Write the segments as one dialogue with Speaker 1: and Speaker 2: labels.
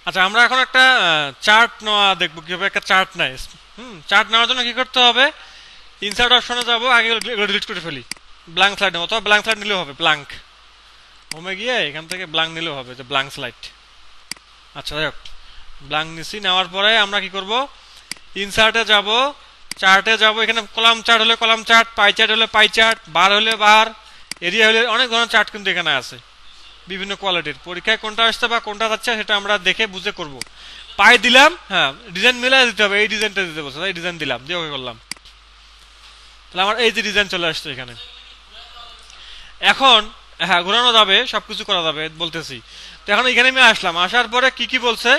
Speaker 1: আচ্ছা, আমরা এখন একটা চার্ট নেওয়া দেখবো, কিভাবে একটা চার্ট নেয়। চার্ট নেওয়ার জন্য কি করতে হবে? ইনসার্ট অপশনে যাবো, আগে এগুলো ডিলিট করে ফেলি। ব্ল্যাঙ্ক স্লাইড নেবো, অথবা ব্ল্যাঙ্ক স্লাইড নিলেও হবে। ব্ল্যাঙ্ক হোমে গিয়ে এখান থেকে ব্ল্যাঙ্ক নিলেও হবে, যে ব্ল্যাঙ্ক স্লাইড। আচ্ছা, যাই হোক, ব্ল্যাঙ্ক নিছি। নেওয়ার পরে আমরা কি করব? ইনসার্টে যাব, চার্টে যাব। এখানে কলাম চার্ট হলে কলাম চার্ট, পাই চার্ট হলে পাই চার্ট, বার হলে বার, এরিয়া হলে অনেক ধরনের চার্ট কিন্তু এখানে আছে, বিভিন্ন কোয়ালিটির। পরীক্ষায় কোনটা আসছে বা কোনটা যাচ্ছে সেটা আমরা দেখে বুঝে করব। পাই দিলাম, হ্যাঁ, ডিজাইন মিলাই দিতে হবে। এই ডিজাইনটা দিতে বলছে, এই ডিজাইন দিলাম, দিয়ে ওকে করলাম। তাহলে আমার এই যে ডিজাইন চলে আসছে এখানে। এখন হ্যাঁ, ঘোরানো যাবে, সবকিছু করা যাবে বলতেছি। তো এখন এখানে আমি আসলাম, আসার পরে কি কি বলছে?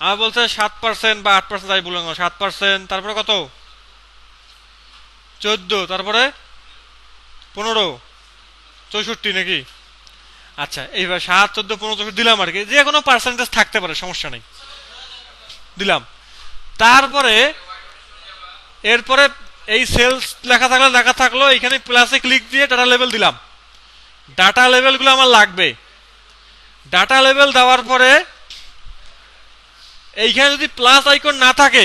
Speaker 1: আমার বলছে 7% বা 8%, যাই বললাম 7%, তারপরে কত? 14, তারপরে 15, 64 নাকি? আচ্ছা, এইবার 7, 14, 15, 64 দিলাম আর কি। যে কোনো পার্সেন্টেজ থাকতে পারে, সমস্যা নেই, দিলাম। তারপরে এরপরে এই সেলস লেখা থাকলো, এখানে প্লাসে ক্লিক দিয়ে ডাটা লেভেল দিলাম। ডাটা লেভেলগুলো আমার লাগবে। ডাটা লেভেল দেওয়ার পরে এইখানে যদি প্লাস আইকন না থাকে,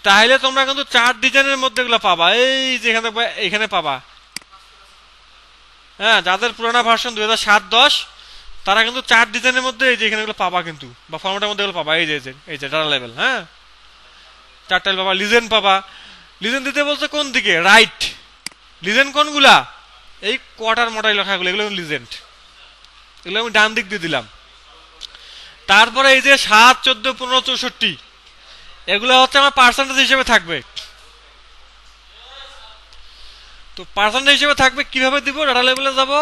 Speaker 1: তাহলে তোমরা কিন্তু চার্ট ডিজাইনের মধ্যে এগুলো পাবা। এই যে এখানে পাবা। হ্যাঁ, যাদের পুরানা ভার্সন 2007-10, তারা কিন্তু চার্ট ডিজাইনের মধ্যে এই যে এখানে এগুলো পাবা কিন্তু, বা ফরম্যাটের মধ্যে এগুলো পাবা। এই যে ডাটা লেভেল, হ্যাঁ, চার্ট টাইল পাবা, লিজেন্ড পাবা। লিজেন্ড দিতে বলছে কোন দিকে? রাইট। লিজেন্ড কোনগুলা? এই কোয়ার্টার মডাই লেখাগুলো, এগুলো লিজেন্ড। এগুলো আমি ডান দিক দিয়ে দিলাম। তারপরে এই যে 7, 14, 15, 64, এগুলো হচ্ছে আমার পার্সেন্টেজ হিসেবে থাকবে। তো পার্সেন্টেজ হিসেবে থাকবে, কিভাবে দিব? ডাটা লেভেলে যাব,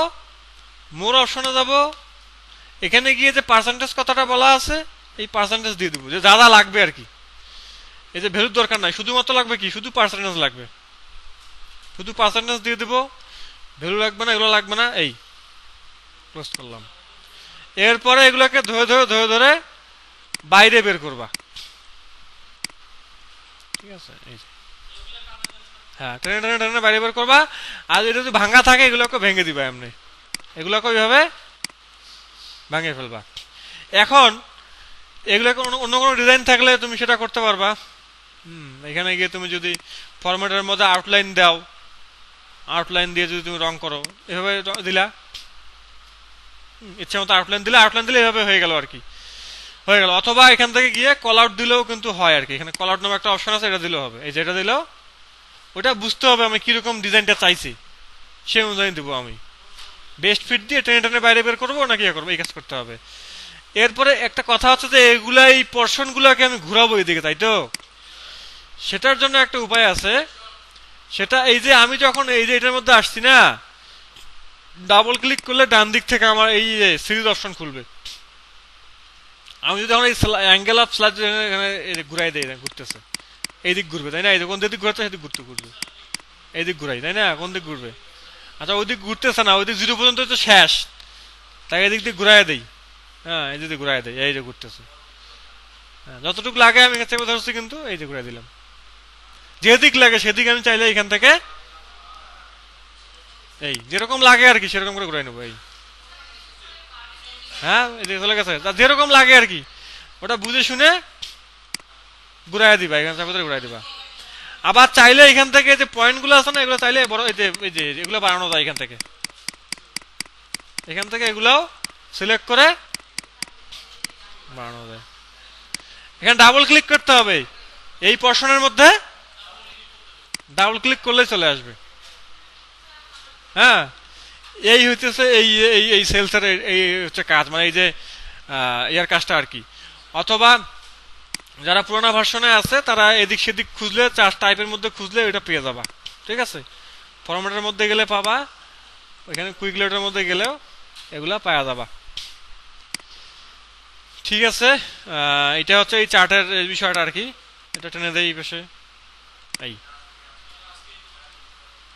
Speaker 1: মোর অপশনে যাব, এখানে গিয়ে যে পার্সেন্টেজ কথাটা বলা আছে, এই পার্সেন্টেজ দিয়ে দিব, যে যা যা লাগবে আর কি। এই যে ভ্যালুর দরকার নাই, শুধুমাত্র লাগবে কি? শুধু পার্সেন্টেজ লাগবে। শুধু পার্সেন্টেজ দিয়ে দিব, ভ্যালু লাগবে না, এগুলো লাগবে না। এই ক্লোজ করলাম। এরপরে এগুলোকে ধরে ধরে ধরে ধরে বাইরে বের করবা। ঠিক আছে, এই যে হ্যাঁ, টেনে টেনে টেনে বাইরে বের করবা। আর এটা যদি ভাঙা থাকে, এগুলোকে ভেঙে দিবা এমনি। এগুলোকে ওইভাবে ভাঙিয়ে ফেলবা। এখন এগুলোকে অন্য কোনো ডিজাইন থাকলে তুমি সেটা করতে পারবা। এখানে গিয়ে তুমি যদি ফরম্যাটের মধ্যে আউটলাইন দাও, আউটলাইন দিয়ে যদি তুমি রং করো, এভাবে দিলা, ইচ্ছা মতো আউটলাইন দিলে এভাবে হয়ে গেল আর কি, হয়ে গেল। অথবা এখান থেকে গিয়ে কল আউট দিলেও কিন্তু হয় আর কি। এখানে কল আউট নামে একটা অপশন আছে, এটা দিলেও হবে। এই যেটা দিলেও, ওটা বুঝতে হবে আমি কিরকম ডিজাইনটা চাইছি, সেই অনুযায়ী দেবো আমি। বেস্ট ফিট দিয়ে টেনে টেনে বাইরে বের করবো নাকি ইয়ে করবো, এই কাজ করতে হবে। এরপরে একটা কথা হচ্ছে যে এগুলা, এই পোর্শন গুলাকে আমি ঘুরাবো এদিকে, তাই তো? সেটার জন্য একটা উপায় আছে। সেটা এই যে আমি যখন এই যে এটার মধ্যে আসছি না, ডাবল ক্লিক করলে ডান দিক থেকে আমার এই যে সিরিজ অপশন খুলবে। আমি যদি এখন এই অ্যাঙ্গেল অফ স্লাইড এখানে ঘুরাই দেই, ঘুরতেছে, এই দিক ঘুরবে, তাই না? এই কোন দিক ঘুরছে, সেদিক ঘুরবে। এই দিক ঘুরাই, তাই না? কোন দিক ঘুরবে? আচ্ছা, ওই দিক ঘুরতেছে না, ওই দিক 0 পর্যন্ত তো শেষ, তাই এদিক দিয়ে ঘুরাই দেই। হ্যাঁ, এই দিকে ঘুরাই দেয়, এই যে ঘুরতেছে। হ্যাঁ, যতটুকু লাগে আমি চেপে ধরছি, কিন্তু এই যে ঘুরাই দিলাম। যেদিক লাগে সেদিক আমি চাইলে এখান থেকে এই যেরকম লাগে আর কি, সেরকম করে ঘুরাই নেবো। এই হ্যাঁ, এদিকে চলে গেছে, যেরকম লাগে আর কি, ওটা বুঝে শুনে ঘুরাই দিবা, এখানে চাপে ধরে ঘুরাই দিবা। আবার চাইলে এখান থেকে যে পয়েন্ট গুলো আছে না, এগুলো চাইলে বড়, এই যে এগুলো বাড়ানো যায় এখান থেকে এগুলাও সিলেক্ট করে বাড়ানো যায়। এখানে ডাবল ক্লিক করতে হবে, এই পোর্শনের মধ্যে ডাবল ক্লিক করলে চলে আসবে। হ্যাঁ, এই হইতেছে এই এই এই সেলসের এই হচ্ছে কাজ, মানে এই যে ইয়ার কাজটা আর কি। অথবা যারা পুরোনো ভার্সনে আছে, তারা এদিক সেদিক খুঁজলে, চার্ট টাইপের মধ্যে খুঁজলে এটা পেয়ে যাবা। ঠিক আছে, ফরম্যাটের মধ্যে গেলে পাবা, ওইখানে কুইকলেটের মধ্যে গেলেও এগুলা পাওয়া যাবা। ঠিক আছে, এটা হচ্ছে এই চার্টের বিষয়টা আর কি। এটা টেনে দেয় এই পাশে, এই